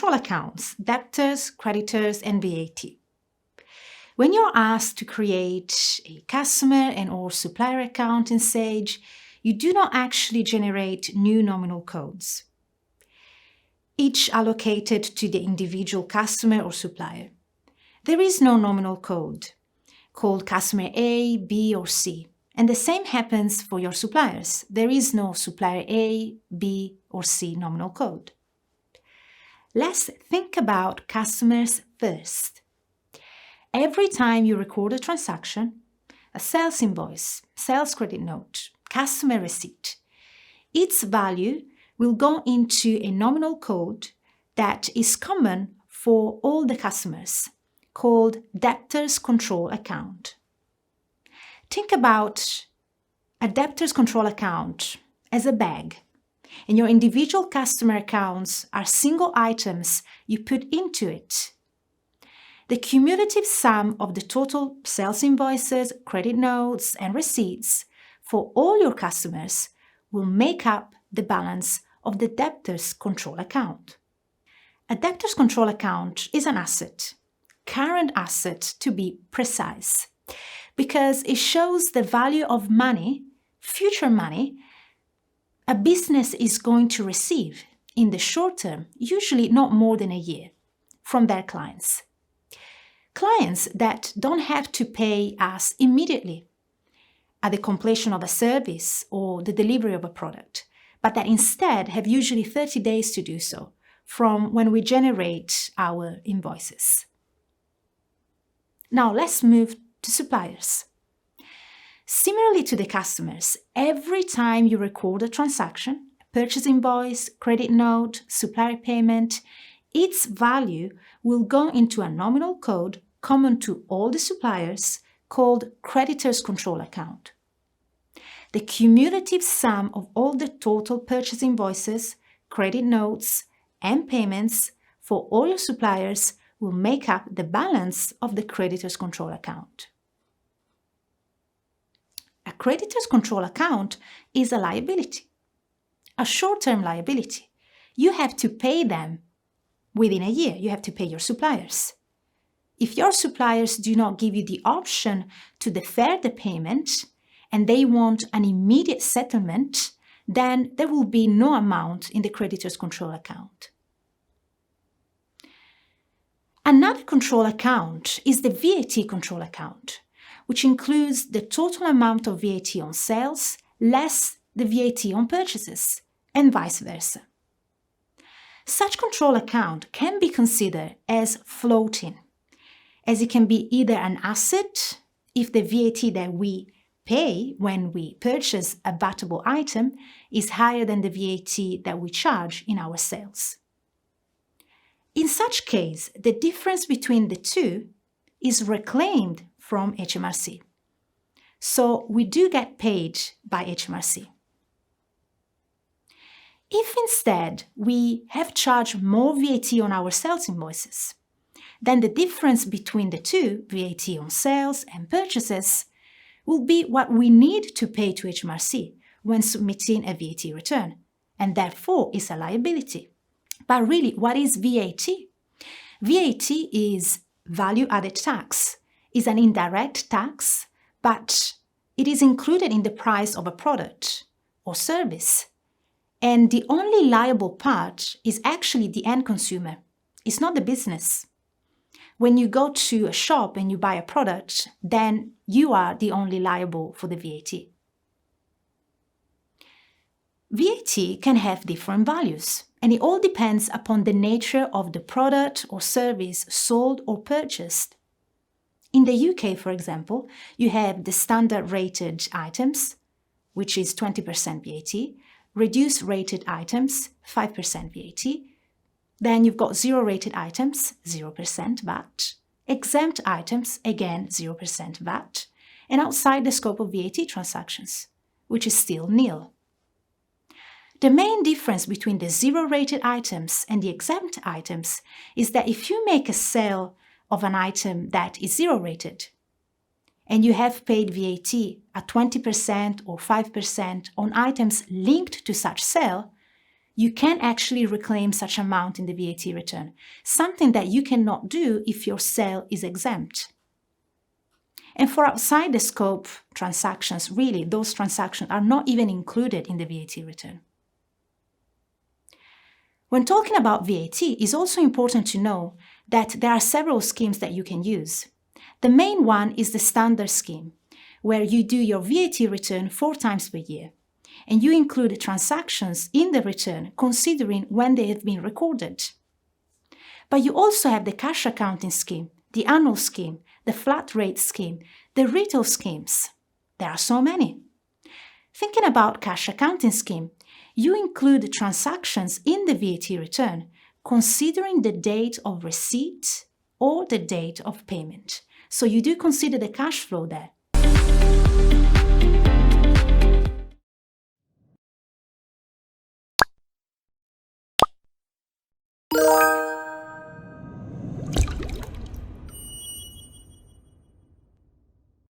control accounts, debtors, creditors, and VAT. When you're asked to create a customer and or supplier account in Sage, you do not actually generate new nominal codes. Each allocated to the individual customer or supplier. There is no nominal code called customer A, B, or C. And the same happens for your suppliers. There is no supplier A, B, or C nominal code. Let's think about customers first. Every time you record a transaction, a sales invoice, sales credit note, customer receipt, its value will go into a nominal code that is common for all the customers, called Debtors Control Account. Think about a Debtors Control Account as a bag, and your individual customer accounts are single items you put into it. The cumulative sum of the total sales invoices, credit notes, and receipts for all your customers will make up the balance of the Debtors Control Account. A Debtors Control Account is an asset, current asset to be precise, because it shows the value of money, future money, a business is going to receive in the short term, usually not more than a year, from their clients. Clients that don't have to pay us immediately at the completion of a service or the delivery of a product, but that instead have usually 30 days to do so from when we generate our invoices. Now let's move to suppliers. Similarly to the customers, every time you record a transaction, purchase invoice, credit note, supplier payment, its value will go into a nominal code common to all the suppliers called Creditors Control Account. The cumulative sum of all the total purchase invoices, credit notes, and payments for all your suppliers will make up the balance of the Creditors Control Account. A Creditors Control Account is a liability, a short-term liability. You have to pay them within a year. You have to pay your suppliers. If your suppliers do not give you the option to defer the payment and they want an immediate settlement, then there will be no amount in the Creditors Control Account. Another control account is the VAT Control Account, which includes the total amount of VAT on sales less the VAT on purchases, and vice versa. Such control account can be considered as floating, as it can be either an asset if the VAT that we pay when we purchase a vatable item is higher than the VAT that we charge in our sales. In such case, the difference between the two is reclaimed from HMRC. So we do get paid by HMRC. If instead we have charged more VAT on our sales invoices, then the difference between the two, VAT on sales and purchases, will be what we need to pay to HMRC when submitting a VAT return, and therefore is a liability. But really, what is VAT? VAT is value-added tax, is an indirect tax, but it is included in the price of a product or service. And the only liable part is actually the end consumer. It's not the business. When you go to a shop and you buy a product, then you are the only liable for the VAT. VAT can have different values, and it all depends upon the nature of the product or service sold or purchased. In the UK, for example, you have the standard rated items, which is 20% VAT, reduced rated items, 5% VAT. Then you've got zero rated items, 0% VAT. Exempt items, again, 0% VAT. And outside the scope of VAT transactions, which is still nil. The main difference between the zero rated items and the exempt items is that if you make a sale of an item that is zero rated, and you have paid VAT at 20% or 5% on items linked to such sale, you can actually reclaim such amount in the VAT return, something that you cannot do if your sale is exempt. And for outside the scope transactions, really, those transactions are not even included in the VAT return. When talking about VAT, it's also important to know that there are several schemes that you can use. The main one is the standard scheme, where you do your VAT return 4 times per year, and you include transactions in the return considering when they have been recorded. But you also have the cash accounting scheme, the annual scheme, the flat rate scheme, the retail schemes. There are so many. Thinking about cash accounting scheme, you include transactions in the VAT return considering the date of receipt or the date of payment. So you do consider the cash flow there.